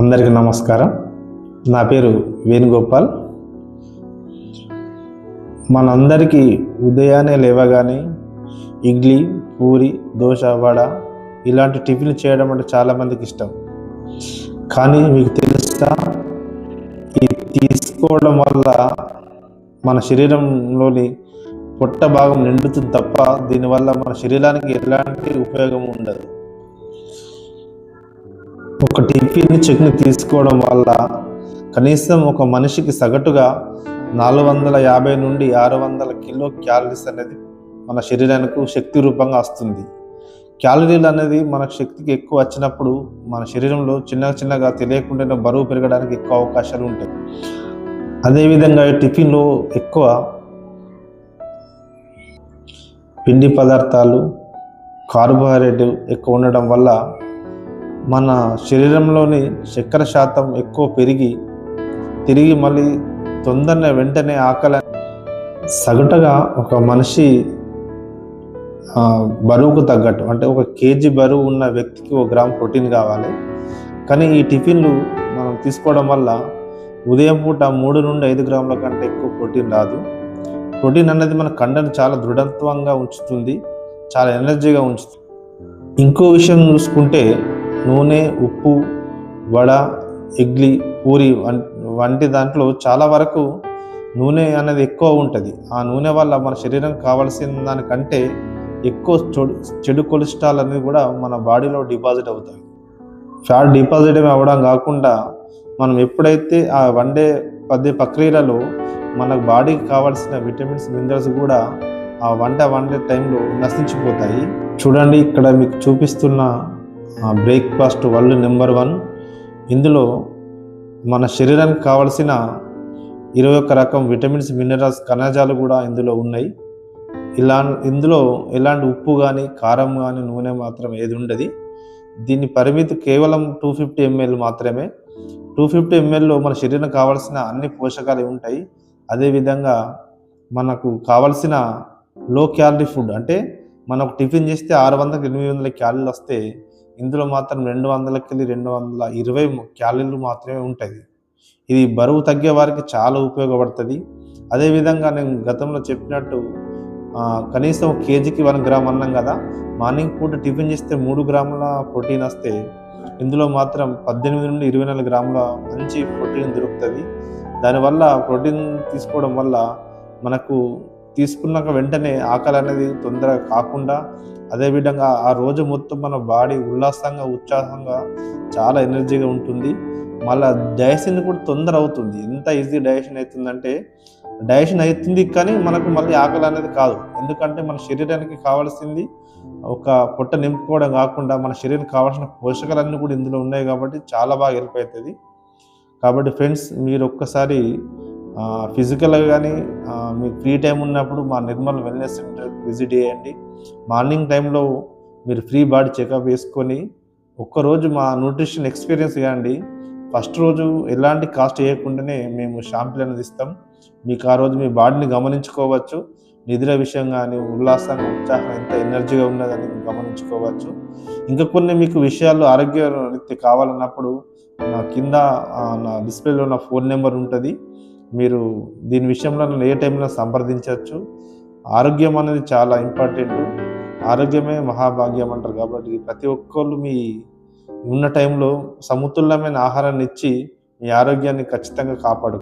అందరికీ నమస్కారం. నా పేరు వేణుగోపాల్. మనందరికీ ఉదయాన్నే లేవగానే ఇడ్లీ, పూరి, దోశ, వడ ఇలాంటి టిఫిన్లు చేయడం అంటే చాలామందికి ఇష్టం. కానీ మీకు తెలుసా, ఇది తీసుకోవడం వల్ల మన శరీరంలోని పొట్ట భాగం నిండుతుంది తప్ప దీనివల్ల మన శరీరానికి ఎలాంటి ఉపయోగం ఉండదు. ఒక టిఫిన్ చట్నీ తీసుకోవడం వల్ల కనీసం ఒక మనిషికి సగటుగా 450 నుండి 600 కిలో క్యాలరీస్ అనేది మన శరీరానికి శక్తి రూపంగా వస్తుంది. క్యాలరీలు అనేది మన శక్తికి ఎక్కువ వచ్చినప్పుడు మన శరీరంలో చిన్నగా తెలియకుండానే బరువు పెరగడానికి ఎక్కువ అవకాశాలు ఉంటాయి. అదేవిధంగా టిఫిన్లో ఎక్కువ పిండి పదార్థాలు, కార్బోహైడ్రేట్ ఎక్కువ ఉండడం వల్ల మన శరీరంలోని చక్కెర శాతం ఎక్కువ తిరిగి మళ్ళీ వెంటనే ఆకలి. సగటుగా ఒక మనిషి బరువుకు తగ్గట్టు అంటే 1 కేజీ బరువు ఉన్న వ్యక్తికి 1 గ్రామ్ ప్రోటీన్ కావాలి. కానీ ఈ టిఫిన్లు మనం తీసుకోవడం వల్ల ఉదయం పూట 3 నుండి 5 గ్రాముల కంటే ఎక్కువ ప్రోటీన్ రాదు. ప్రోటీన్ అనేది మన కండను చాలా దృఢత్వంగా ఉంచుతుంది, చాలా ఎనర్జీగా ఉంచుతుంది. ఇంకో విషయం చూసుకుంటే నూనె, ఉప్పు, వడ, ఇడ్లీ, పూరి వంటి దాంట్లో చాలా వరకు నూనె అనేది ఎక్కువ ఉంటుంది. ఆ నూనె వల్ల మన శరీరానికి కావాల్సిన దానికంటే ఎక్కువ చెడు కొలెస్ట్రాల్ అనేది కూడా మన బాడీలో డిపాజిట్ అవుతాయి. ఫ్యాట్ డిపాజిట్ అవ్వడం కాకుండా మనం ఎప్పుడైతే ఆ వండే ప్రక్రియలలో మన బాడీకి కావాల్సిన విటమిన్స్, మినరల్స్ కూడా ఆ వండే టైంలో నశించిపోతాయి. చూడండి, ఇక్కడ మీకు చూపిస్తున్న బ్రేక్ఫాస్ట్ వరల్డ్ నెంబర్ 1. ఇందులో మన శరీరానికి కావలసిన 21 రకం విటమిన్స్, మినరల్స్, ఖనిజాలు కూడా ఇందులో ఉన్నాయి. ఇందులో ఎలాంటి ఉప్పు కానీ, కారం కానీ, నూనె మాత్రం ఏది ఉండదు. దీని పరిమితి కేవలం 250 ml మాత్రమే. 250 mlలో మన శరీరం కావాల్సిన అన్ని పోషకాలు ఉంటాయి. అదేవిధంగా మనకు కావాల్సిన లో క్యాలరీ ఫుడ్, అంటే మనకు టిఫిన్ చేస్తే 600-800 క్యాలరీలు వస్తే ఇందులో మాత్రం 200-220 క్యాలరీలు మాత్రమే ఉంటుంది. ఇది బరువు తగ్గే వారికి చాలా ఉపయోగపడుతుంది. అదేవిధంగా నేను గతంలో చెప్పినట్టు కనీసం 1 కేజీకి 1 గ్రామ్ అన్నాం కదా. మార్నింగ్ పూట టిఫిన్ చేస్తే 3 గ్రాముల ప్రోటీన్ వస్తే ఇందులో మాత్రం 18 నుండి 24 గ్రాముల మంచి ప్రోటీన్ దొరుకుతుంది. దానివల్ల ప్రోటీన్ తీసుకోవడం వల్ల మనకు తీసుకున్నాక వెంటనే ఆకలి అనేది తొందరగా కాకుండా, అదేవిధంగా ఆ రోజు మొత్తం మన బాడీ ఉల్లాసంగా, ఉత్సాహంగా, చాలా ఎనర్జీగా ఉంటుంది. మళ్ళీ డైజెషన్ కూడా తొందర అవుతుంది. ఎంత ఈజీ డైజెషన్ అవుతుందంటే డైజెషన్ అవుతుంది, కానీ మనకు మళ్ళీ ఆకలి అనేది కాదు. ఎందుకంటే మన శరీరానికి కావాల్సింది ఒక పొట్ట నింపుకోవడం కాకుండా మన శరీరానికి కావాల్సిన పోషకాలన్నీ కూడా ఇందులో ఉన్నాయి కాబట్టి చాలా బాగా హెల్ప్ అవుతుంది. కాబట్టి ఫ్రెండ్స్, మీరు ఒక్కసారి ఫిజికల్గా కానీ మీకు ఫ్రీ టైం ఉన్నప్పుడు మా నిర్మల్ వెల్నెస్ సెంటర్కి విజిట్ చేయండి. మార్నింగ్ టైంలో మీరు ఫ్రీ బాడీ చెకప్ వేసుకొని ఒక్కరోజు మా న్యూట్రిషన్ ఎక్స్పీరియన్స్ కాండి. ఫస్ట్ రోజు ఎలాంటి కాస్ట్ చేయకుండానే మేము షాంపుల్ అనేది ఇస్తాం. మీకు ఆ రోజు మీ బాడీని గమనించుకోవచ్చు. నిద్ర విషయం కానీ, ఉల్లాసంగా, ఉత్సాహం, ఎంత ఎనర్జీగా ఉన్నదని గమనించుకోవచ్చు. ఇంకా కొన్ని మీకు విషయాలు ఆరోగ్య రీత్యా కావాలన్నప్పుడు నా కింద నా డిస్ప్లేలో నా ఫోన్ నెంబర్ ఉంటుంది. మీరు దీని విషయంలో నన్ను ఏ టైంలో సంప్రదించవచ్చు. ఆరోగ్యం అనేది చాలా ఇంపార్టెంట్. ఆరోగ్యమే మహాభాగ్యం అంటారు. కాబట్టి ప్రతి ఒక్కళ్ళు మీ ఉన్న టైంలో సమతుల్యమైన ఆహారాన్ని ఇచ్చి మీ ఆరోగ్యాన్ని ఖచ్చితంగా కాపాడు.